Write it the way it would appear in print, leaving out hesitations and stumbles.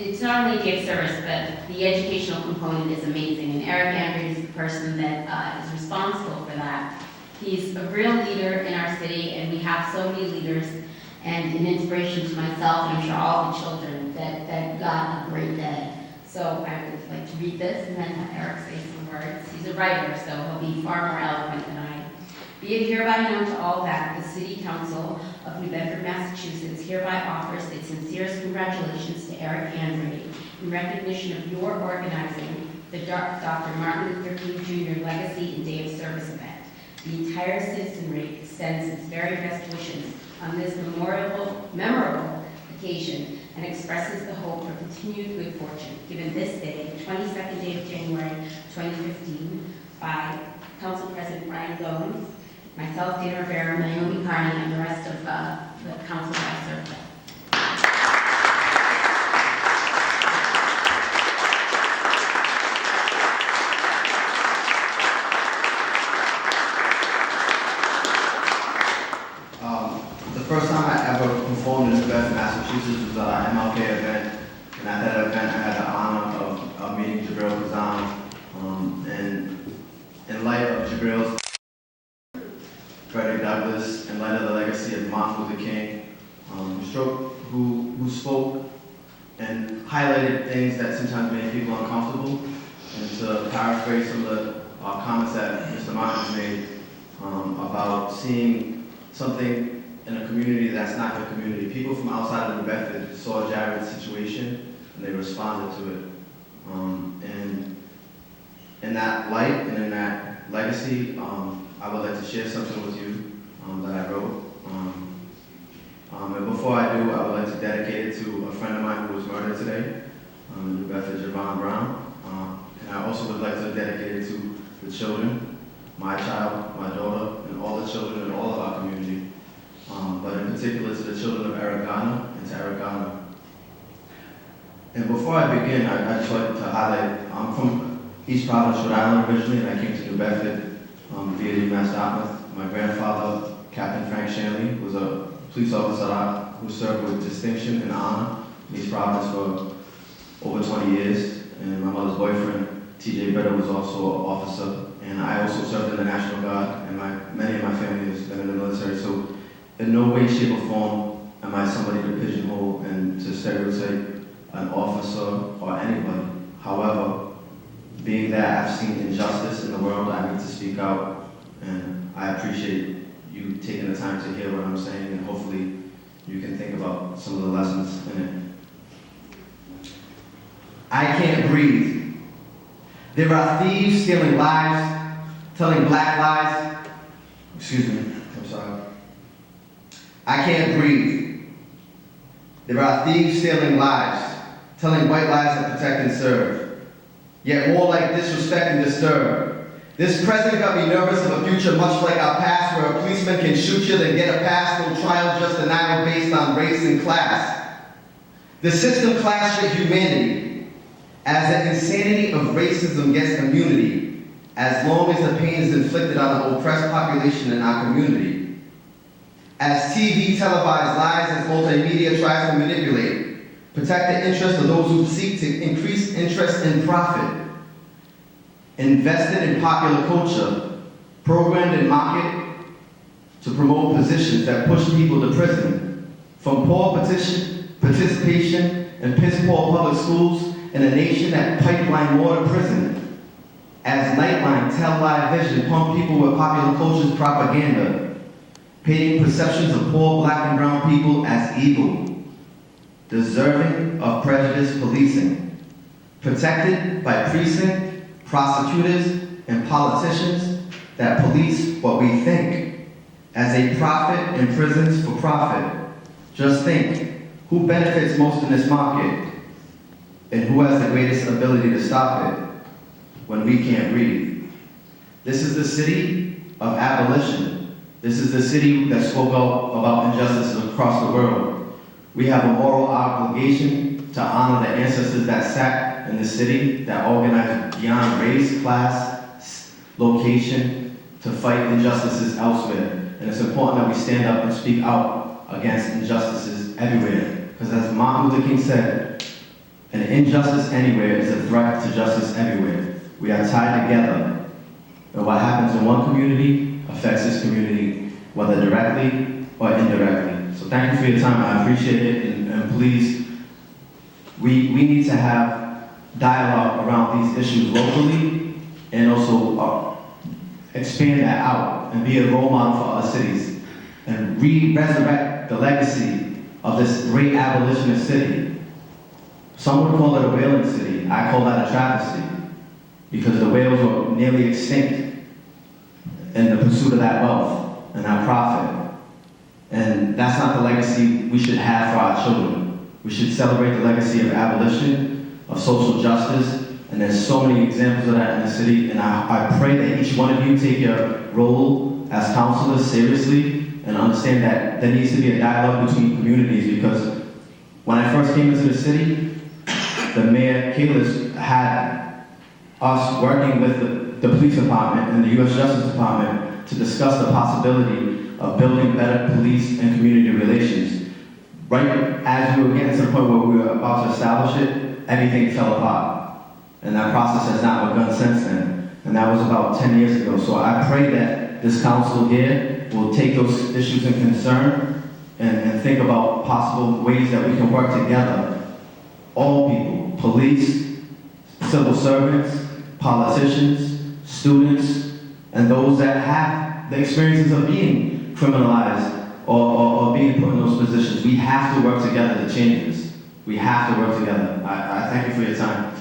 it's not only a day of service, but the educational component is amazing. And Erik Andrade is the person that is responsible for that. He's a real leader in our city, and we have so many leaders, and an inspiration to myself, and I'm sure all the children, that got a great day. So I would like to read this and then have Erik say some words. He's a writer, so he'll be far more eloquent than I. Be it hereby known to all that the City Council of New Bedford, Massachusetts hereby offers its sincerest congratulations to Erik Andrade in recognition of your organizing the Dr. Martin Luther King Jr. Legacy and Day of Service event. The entire citizenry extends its very best wishes on this memorable occasion and expresses the hope for continued good fortune, given this day, the 22nd day of January 2015, by Council President Brian Gomes, myself, Dana Rebeiro, Naomi Carney, and the rest of the council that I serve with. The first time I ever performed in Bedford, Massachusetts was at an MLK event, and at that event I had the honor of meeting Javon Brown, and in light of Jabril's Frederick Douglass, in light of the legacy of Martin Luther King, who spoke and highlighted things that sometimes made people uncomfortable, and to paraphrase some of the comments that Mr. Martin made about seeing something in a community that's not their community. People from outside of New Bedford saw Jared's situation and they responded to it. And in that light and in that legacy, I would like to share something with you that I wrote. And before I do, I would like to dedicate it to a friend of mine who was murdered today, in New Bedford, Javon Brown. And I also would like to dedicate it to the children, my child, my daughter, and all the children in all of our community. But in particular to the children of Eric Garner and to Eric Garner. And before I begin, I just like to highlight, I'm from East Providence, Rhode Island originally, and I came to New Bedford via UMass Dartmouth. My grandfather, Captain Frank Shanley, was a police officer who served with distinction and honor in East Providence for over 20 years. And my mother's boyfriend, T.J. Bedford, was also an officer. And I also served in the National Guard, and many of my family has been in the military. So in no way, shape, or form am I somebody to pigeonhole and to stereotype an officer or anybody. However, being that I've seen injustice in the world, I need to speak out, and I appreciate you taking the time to hear what I'm saying, and hopefully you can think about some of the lessons in it. I can't breathe. There are thieves stealing lives, telling black lies. Excuse me, I'm sorry. I can't breathe. There are thieves stealing lives, telling white lies that protect and serve. Yet more like disrespect and disturb. This present got me nervous of a future much like our past, where a policeman can shoot you, then get a pass, no trial, just denial based on race and class. The system clashed with humanity, as the insanity of racism gets immunity, as long as the pain is inflicted on the oppressed population in our community. As TV televised lies, as multimedia tries to manipulate, protect the interests of those who seek to increase interest in profit. Invested in popular culture, programmed and marketed to promote positions that push people to prison. From poor participation in piss-poor public schools in a nation that pipeline more to prison. As Nightline, Tell Live Vision pump people with popular culture's propaganda, painting perceptions of poor black and brown people as evil, deserving of prejudice policing, protected by precinct, prosecutors, and politicians that police what we think as a profit in prisons for profit. Just think, who benefits most in this market and who has the greatest ability to stop it when we can't breathe? This is the city of abolition. This is the city that spoke out about injustices across the world. We have a moral obligation to honor the ancestors that sat in the city, that organized beyond race, class, location, to fight injustices elsewhere. And it's important that we stand up and speak out against injustices everywhere. Because as Martin Luther King said, And injustice anywhere is a threat to justice everywhere. We are tied together. And what happens in one community affects this community, whether directly or indirectly. So thank you for your time. I appreciate it. And please, we need to have dialogue around these issues locally and also expand that out and be a role model for other cities and resurrect the legacy of this great abolitionist city. Some would call it a whaling city. I call that a travesty because the whales were nearly extinct in the pursuit of that wealth and that profit. And that's not the legacy we should have for our children. We should celebrate the legacy of abolition, of social justice, and there's so many examples of that in the city. And I pray that each one of you take your role as councilors seriously and understand that there needs to be a dialogue between communities, because when I first came into the city, the mayor, Kalis, had us working with the police department and the U.S. Justice Department to discuss the possibility of building better police and community relations. Right as we were getting to the point where we were about to establish it, everything fell apart. And that process has not begun since then. And that was about 10 years ago. So I pray that this council here will take those issues in concern and think about possible ways that we can work together. All people, police, civil servants, politicians, students, and those that have the experiences of being criminalized or being put in those positions. We have to work together to change this. We have to work together. I thank you for your time.